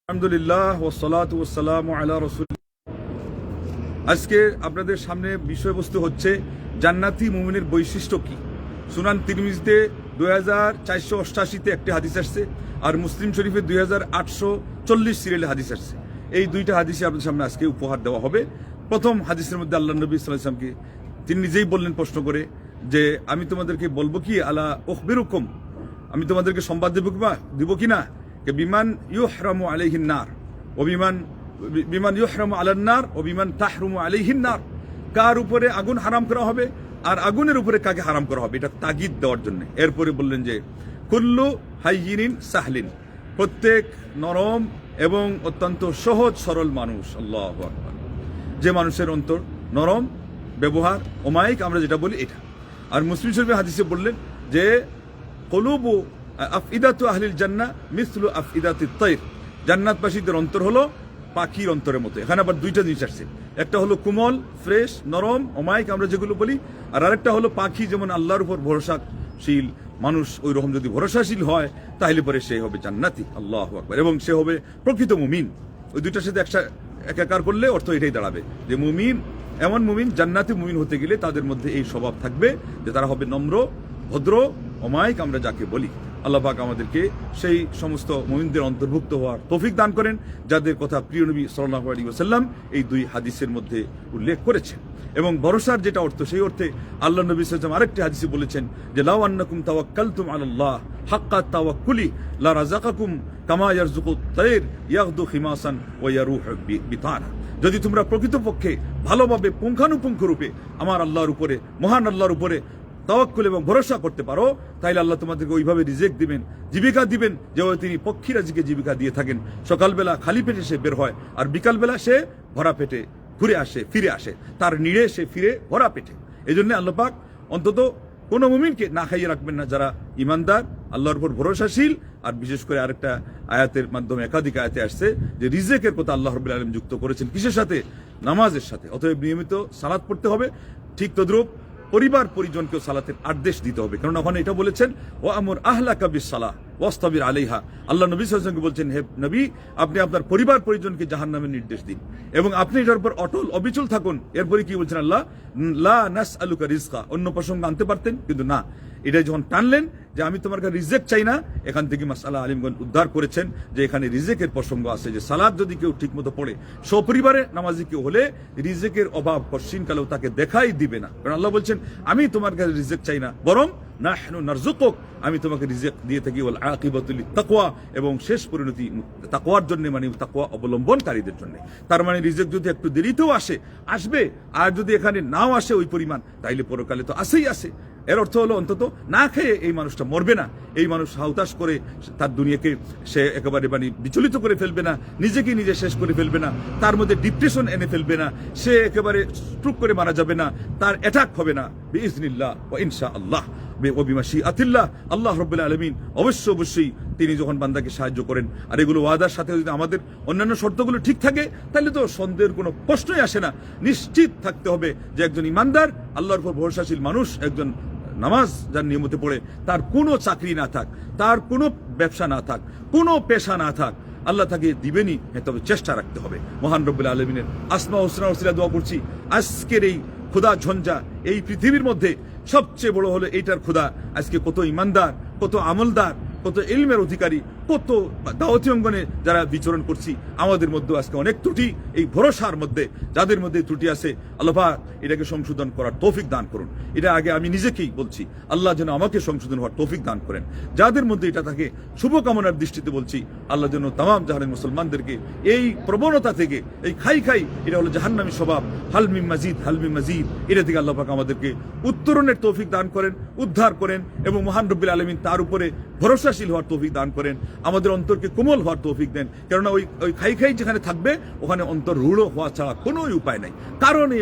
আলহামদুলিল্লাহ ওয়াসসালাতু ওয়াসসালামু আলা রাসূলিল্লাহ। আজকে আপনাদের সামনে বিষয়বস্তু হচ্ছে জান্নাতি মুমিনের বৈশিষ্ট্য কি। সুনান তিরমিজিতে 2488-তে একটি হাদিস আসছে, আর মুসলিম শরীফে 2840 সিরিয়ালে হাদিস আসছে। এই দুইটা হাদিসে আপনাদের সামনে আজকে উপহার দেওয়া হবে। প্রথম হাদিসের মধ্যে আল্লাহ নবী সাল্লাল্লাহু আলাইহি ওয়াসাল্লামকে তিনি নিজেই বললেন প্রশ্ন করে যে আমি তোমাদেরকে বলবো কি, আলা উখবিরুকুম, আমি তোমাদেরকে সংবাদ দিব কি না, বিমান ইউহরামু আলাইহিন নার ও বিমান ইউহরামু আলান নার ও বিমান তাহরুমু আলাইহিন নার, কার উপরে আগুন হারাম করা হবে আর আগুনের উপরে কাকে হারাম করা হবে, এটা তাগিদ দেওয়ার জন্য। এরপরে বললেন যে কুল্লু হাইয়িনিন সাহলিন, প্রত্যেক নরম এবং অত্যন্ত সহজ সরল মানুষ, আল্লাহু আকবার, যে মানুষের অন্তর নরম, ব্যবহার অমায়িক, আমরা যেটা বলি এটা। আর মুসলিম শরীফের হাদিসে বললেন যে কুলুবু আফইদাতু আহলিল জান্নাহ মিসলু আফইদাতিত তায়র, জান্নাতবাসীদের অন্তর হলো পাখির অন্তরের মতো। এখানে আবার দুইটা জিনিস আসছে, একটা হলো কোমল, ফ্রেশ, নরম, অমায়িক, আমরা যেগুলো বলি, আর আরেকটা হলো পাখি। যেমন আল্লাহর উপর ভরসাশীল মানুষ ওই রকম যদি ভরসাশীল হয় তাহলে পরে সে হবে জান্নাতি, আল্লাহু আকবার, এবং সে হবে প্রকৃত মুমিন। ওই দুইটার সাথে একাকার করলে অর্থ এটাই দাঁড়াবে যে মুমিন, এমন মুমিন, জান্নাতি মুমিন হতে গেলে তাদের মধ্যে এই স্বভাব থাকবে যে তারা হবে নম্র, ভদ্র, অমায়িক, আমরা যাকে বলি। আল্লাহ পাক আমাদেরকে সেই সমস্ত মুমিনদের অন্তর্ভুক্ত হওয়ার তৌফিক দান করেন যাদের কথা প্রিয় নবী সাল্লাল্লাহু আলাইহি ওয়াসাল্লাম এই দুই হাদিসের মধ্যে উল্লেখ করেছেন। এবং ভরসার যেটা অর্থ, সেই অর্থে আল্লাহ নবী সাল্লাল্লাহু আলাইহি ওয়াসাল্লাম আরেকটি হাদিসে বলেছেন যে লাউ আন্নাকুম তাওয়াক্কালতুম আলাল্লাহ হাক্কা তাওয়াক্কুলি লা রাযাকাকুম কামা ইয়ারযুকুত তায়র ইয়াগদু খিমাসান ওয়া ইয়ারুহু বিতানা, যদি তোমরা প্রকৃতপক্ষে ভালোভাবে পুঙ্খানুপুঙ্খ রূপে আমার আল্লাহর উপরে, মহান আল্লাহর উপরে তাওয়াক্কুল এবং ভরসা করতে পারো, তাইলে আল্লাহ তোমাদেরকে ওইভাবে রিজিক দিবেন, জীবিকা দিবেন, যেভাবে তিনি পক্ষীরাজিকে জীবিকা দিয়ে থাকেন। সকালবেলা খালি পেটে সে বের হয়, আর বিকালবেলা সে ভরা পেটে ফিরে আসে, তার নিড়ে সে ফিরে ভরা পেটে। এই জন্য আল্লাহ পাক অন্তত কোনো মুমিনকে না খাইয়ে রাখবেন না যারা ইমানদার, আল্লাহর উপর ভরসাশীল। আর বিশেষ করে আরেকটা আয়াতের মাধ্যমে, একাধিক আয়াতে আসছে যে রিজিকের কথা আল্লাহ রাব্বুল আলামিন যুক্ত করেছেন কিসের সাথে, নামাজের সাথে। অতএব নিয়মিত সালাত পড়তে হবে। ঠিক তদ্রূপ পরিবার পরিজনকেও সালাতের আদেশ দিতে হবে, কারণ ওখানে এটা বলেছেন ও আমর আহলাকা বিসসালাহ ওয়াসতাবির আলাইহা, আল্লাহ নবী সাল্লাল্লাহু আলাইহি ওয়াসাল্লাম বলছেন হে নবী, আপনি আপনার পরিবার পরিজনকে জাহান্নামের নির্দেশ দিন এবং আপনি এটার উপর অটল অবিচল থাকুন। এরপরে কি বলছেন আল্লাহ, লা নাসআলুকা রিজকা, অন্য প্রসঙ্গ আনতে পারতেন কিন্তু না, এটা যখন টানলেন যে আমি তোমার কাছে রিজেক চাই না, এখান থেকে মাসআলা আলিমগণ উদ্ধার করেছেন যে এখানে রিজেকের প্রসঙ্গ আছে, যে সালাত যদি কেউ ঠিক মতো পড়ে, সপরিবারে নামাজি কেউ হলে রিজেকের অভাব কশিনকালেও তাকে দেখাই দিবে না। কারণ আল্লাহ বলছেন আমি তোমার কাছে রিজেক চাই না, বরং নাহনু নারযুকুক, আমি তোমাকে রিজেক দিয়ে থাকি, ওয়াল আকিবাতুল তাকওয়া, এবং শেষ পরিণতি তাকওয়ার জন্য, মানে তাকওয়া অবলম্বনকারীদের জন্য। তার মানে রিজেক যদি একটু দেরিতেও আসবে, আর যদি এখানে নাও আসে ওই পরিমাণ, তাইলে পরকালে তো আসেই আসে। এর অর্থ হলো অন্তত না খেয়ে এই মানুষটা মরবে না, এই মানুষ হাউতাস করে তার দুনিয়াকে সে একেবারে মানে বিচলিত করে ফেলবে না, নিজেকে নিজে শেষ করে ফেলবে না, তার মধ্যে ডিপ্রেশন এনে ফেলবে না, সে একেবারে স্ট্রোক করে মারা যাবে না, তার অ্যাটাক হবে না, বিইজনিল্লাহ ওয়া ইনশাআল্লাহ ওয়া বিমাশিআতিল্লাহ। আল্লাহ রাব্বুল আলামিন অবশ্যই তিনি যখন বান্দাকে সাহায্য করেন, আর এগুলো ওয়াদার সাথে যদি আমাদের অন্যান্য শর্তগুলো ঠিক থাকে, তাহলে তো সন্দেহের কোনো প্রশ্নই আসে না। নিশ্চিত থাকতে হবে যে একজন ইমানদার, আল্লাহর উপর ভরসাশীল মানুষ, একজন নামাজ যার নিয়মিত পড়ে, তার কোনো চাকরি না থাক, তার কোনো ব্যবসা না থাক, কোনো পেশা না থাক, আল্লাহ তাকে দিবেনই, তবে চেষ্টা রাখতে হবে। মহান রব্বুল আলামিনের আসমা হুসনা ওসিলা দোয়া করছি, আজকের এই খোদা ঝঞ্ঝা, এই পৃথিবীর মধ্যে সবচেয়ে বড় হলো এইটার খোদা। আজকে কত ইমানদার, কত আমলদার, কত ইলমের অধিকারী, কত দাওয়াতি অঙ্গনে যারা বিচরণ করছি, আমাদের মধ্যে আজকে অনেক ত্রুটি। এই ভরসার মধ্যে যাদের মধ্যে ত্রুটি আছে, আল্লাহ পাক এটাকে সংশোধন করার তৌফিক দান করুন। এটা আগে আমি নিজেকেই বলছি, আল্লাহ যেন আমাকে সংশোধন হওয়ার তৌফিক দান করেন। যাদের মধ্যে এটা থাকে, শুভকামনার দৃষ্টিতে বলছি, আল্লাহ যেন তামাম জাহানের মুসলমানদেরকে এই প্রবণতা থেকে, এই খাই এটা হলো জাহান্নামী স্বভাব, হালমি মাজিদ, এটা থেকে আল্লাহ পাক আমাদেরকে উত্তরণের তৌফিক দান করেন, উদ্ধার করেন, এবং মহান রব্বুল আলামিন তার উপরে ভরসাশীল হওয়ার তৌফিক দান করেন, আমাদের অন্তরকে কোমল হওয়ার তৌফিক দেন। কেননা ওই খাই যেখানে থাকবে, ওখানে অন্তর রূঢ় হওয়া ছাড়া কোনো উপায় নাই। কারণে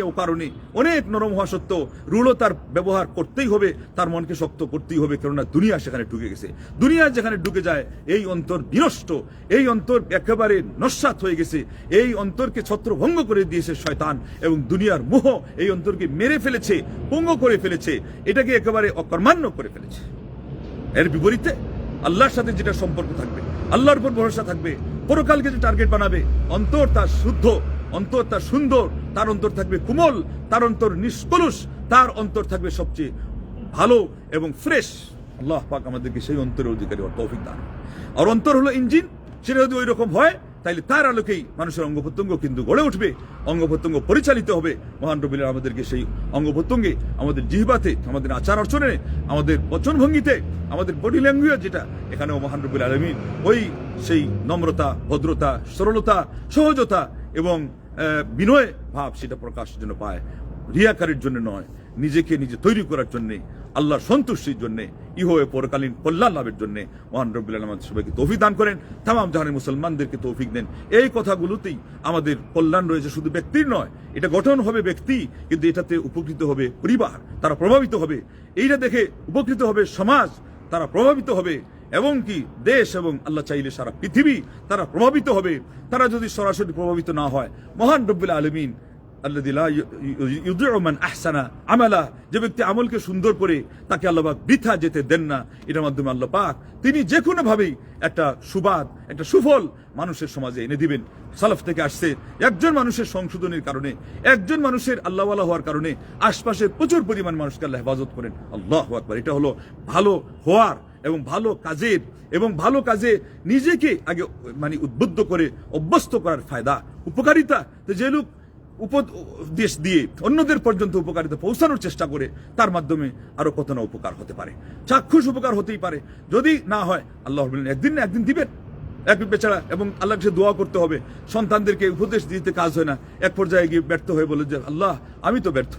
অনেক নরম হওয়া সত্ত্বেও রূঢ়তার ব্যবহার করতেই হবে, তার মনকে শক্ত করতেই হবে, কেননা দুনিয়া সেখানে ঢুকে গেছে। দুনিয়া যেখানে ঢুকে যায়, এই অন্তর বিনষ্ট, এই অন্তর একেবারে নস্যাৎ হয়ে গেছে, এই অন্তরকে ছত্রভঙ্গ করে দিয়েছে শয়তান, এবং দুনিয়ার মোহ এই অন্তরকে মেরে ফেলেছে, পঙ্গ করে ফেলেছে, এটাকে একেবারে অকর্মান্য করে ফেলেছে। এর বিপরীতে আল্লাহর সাথে যেটা সম্পর্ক থাকবে, আল্লাহর উপর ভরসা থাকবে, পরকালকে যে টার্গেট বানাবে, অন্তর তার শুদ্ধ, অন্তর তার সুন্দর, তার অন্তর থাকবে কোমল, তার অন্তর নিষ্কলুষ, তার অন্তর থাকবে সবচেয়ে ভালো এবং ফ্রেশ। আল্লাহ পাক আমাদেরকে সেই অন্তরের অধিকারী তৌফিক দান। আর অন্তর হলো ইঞ্জিন, সেটা যদি ওই রকম হয় তাইলে তার আলোকেই মানুষের অঙ্গ প্রত্যঙ্গ কিন্তু গড়ে উঠবে, অঙ্গ প্রত্যঙ্গ পরিচালিত হবে। মহান রব্বুল আলামিন আমাদেরকে সেই অঙ্গ প্রত্যঙ্গে, আমাদের জিহ্বাতে, আমাদের আচার আচরণে, আমাদের বচন ভঙ্গিতে, আমাদের বডি ল্যাঙ্গুয়েজ যেটা, এখানেও মহান রব্বুল আলামিন ওই সেই নম্রতা, ভদ্রতা, সরলতা, সহজতা এবং বিনয় ভাব সেটা প্রকাশের জন্য পায়, রিয়াকারের জন্য নয়, নিজেকে নিজে তৈরি করার জন্যে, আল্লাহর সন্তুষ্টির জন্যে, ইহয়ে পরকালীন কল্যাণ লাভের জন্যে মহান রব্বুল আলামিন আমাদের সবাইকে তৌফিক দান করেন, তামাম জাহানের মুসলমানদেরকে তৌফিক দেন। এই কথাগুলোতেই আমাদের কল্যাণ রয়েছে, শুধু ব্যক্তির নয়, এটা গঠন হবে ব্যক্তি, কিন্তু এটাতে উপকৃত হবে পরিবার, তারা প্রভাবিত হবে, এইটা দেখে উপকৃত হবে সমাজ, তারা প্রভাবিত হবে, এবং কি দেশ, এবং আল্লাহ চাইলে সারা পৃথিবী তারা প্রভাবিত হবে। তারা যদি সরাসরি প্রভাবিত না হয়, মহান রব্বুল আলামিন আল্লাযী লা ইউযিউ মান আহসানা আমালা, যে ব্যক্তি আমলকে সুন্দর করে তাকে আল্লাহ পাক বৃথা যেতে দেন না, এটার মাধ্যমে আল্লাহ পাক তিনি যে কোনো ভাবেই একটা সুবাদ, একটা সুফল মানুষের সমাজে এনে দিবেন। সালাফ থেকে আসছে, একজন মানুষের সংশোধনের কারণে, একজন মানুষের আল্লাহওয়ালা হওয়ার কারণে আশপাশের প্রচুর পরিমাণ মানুষকে আল্লাহ হেফাজত করেন। আল্লাহু আকবার। এটা হলো ভালো হওয়ার এবং ভালো কাজের, এবং ভালো কাজে নিজেকে আগে মানে উদ্বুদ্ধ করে অভ্যস্ত করার ফায়দা, উপকারিতা। তো যে লোক উপদেশ দিয়ে অন্যদের পর্যন্ত উপকারিতা পৌঁছানোর চেষ্টা করে, তার মাধ্যমে আরো কত না উপকার হতে পারে, চাক্ষুষ উপকার হতেই পারে। যদি না হয়, আল্লাহ একদিন না একদিন দিবেন, এক বেচারা। এবং আল্লাহকে দোয়া করতে হবে, সন্তানদেরকে উপদেশ দিতে কাজ হয় না, এক পর্যায়ে গিয়ে ব্যর্থ হয়ে বলে যে আল্লাহ আমি তো ব্যর্থ,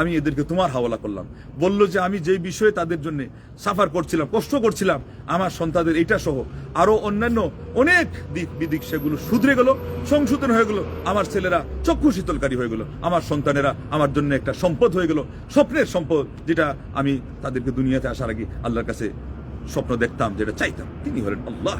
আমি এদেরকে তোমার হাওয়ালা করলাম। বলল যে আমি যেই বিষয়ে তাদের জন্য সাফার করছিলাম, কষ্ট করছিলাম, আমার সন্তানদের এইটা সহ আরো অন্যান্য অনেক দিক বিদিক, সেগুলো শুধরে গেল, সংশোধন হয়ে গেল, আমার ছেলেরা চক্ষু শীতলকারী হয়ে গেল, আমার সন্তানেরা আমার জন্য একটা সম্পদ হয়ে গেল, স্বপ্নের সম্পদ, যেটা আমি তাদেরকে দুনিয়াতে আসার আগে আল্লাহর কাছে স্বপ্ন দেখতাম, যেটা চাইতাম। তিনি হলেন আল্লাহ।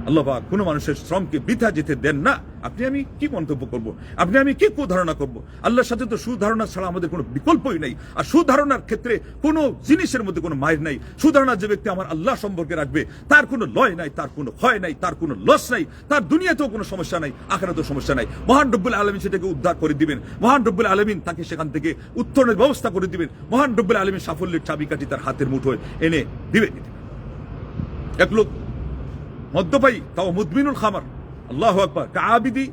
আল্লাহ পাক কোনো মানুষের শ্রমকে বৃথা যেতে দেন না। আপনি আমি কি মন্তব্য করব, আপনি আমি কি কুধারণা করব? আল্লাহর সাথে তো সুধারণা ছাড়া আমাদের কোনো বিকল্পই নাই। আর সুধারণার ক্ষেত্রে কোনো জিনিসের মধ্যে কোনো মায়ের নাই। সুধারণা যে ব্যক্তি আমার আল্লাহ সম্পর্কে রাখবে, তার কোনো লয় নাই, তার কোনো ক্ষয় নাই, তার কোনো লস নাই, তার দুনিয়াতেও কোনো সমস্যা নাই, আখিরাতেও সমস্যা নাই। মহান রব্বুল আলামিন সেটাকে উদ্ধার করে দিবেন। মহান রব্বুল আলামিন তাকে সেখান থেকে উত্তরণের ব্যবস্থা করে দিবেন। মহান রব্বুল আলামিন সাফল্যের চাবিকাঠি তার হাতের মুঠোয় এনে দিবেন। এক লোক মদ্যপায়ী, তাও মুদমিনুল খামার, আল্লাহু আকবার, কাআবিদি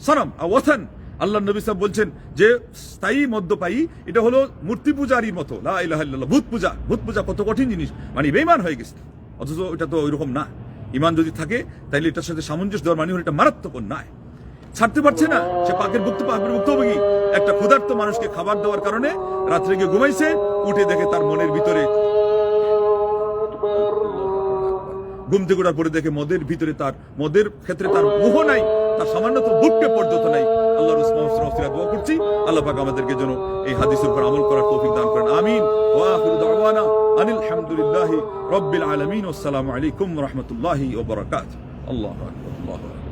সনম ওয়াথান। আল্লাহ নবী সাহেব বলছেন যে স্থায়ী মদ্যপায়ী এটা হলো মূর্তি পূজারই মতো, লা ইলাহা ইল্লাল্লাহ। ভূত পূজা, ভূত পূজা কত কঠিন জিনিস, মানে বেঈমান হয়ে গেছে। অথচ এটা তো ওইরকম না। ইমান যদি থাকে তাহলে এটার সাথে সামঞ্জস্য দেওয়ার মানে হলো এটা মারাত্মক অন্যায়। ছাড়তে পারছে না, সে পাকের ভুক্তভোগী। একটা ক্ষুধার্ত মানুষকে খাবার দেওয়ার কারণে রাত্রে গিয়ে ঘুমাইছে, উঠে দেখে তার মনের ভিতরে ঘুম থেকে ওঠার পরে দেখে মদের ভিতরে, তার মদের ক্ষেত্রে তার মোহ নাই, তার সামান্যত বুটকে পর্যন্ত নাই। আল্লাহর উসমাউসরা দোয়া করছি, আল্লাহ পাক আমাদেরকে যেন এই হাদিসের উপর আমল করার তৌফিক দান করেন। আমিন। ওয়া আখিরু দাওয়ানা আনিল হামদুলিল্লাহি রাব্বিল আলামিন। আসসালামু আলাইকুম ওয়া রাহমাতুল্লাহি ওয়া বারাকাতুহু। আল্লাহু আকবার, আল্লাহু আকবার।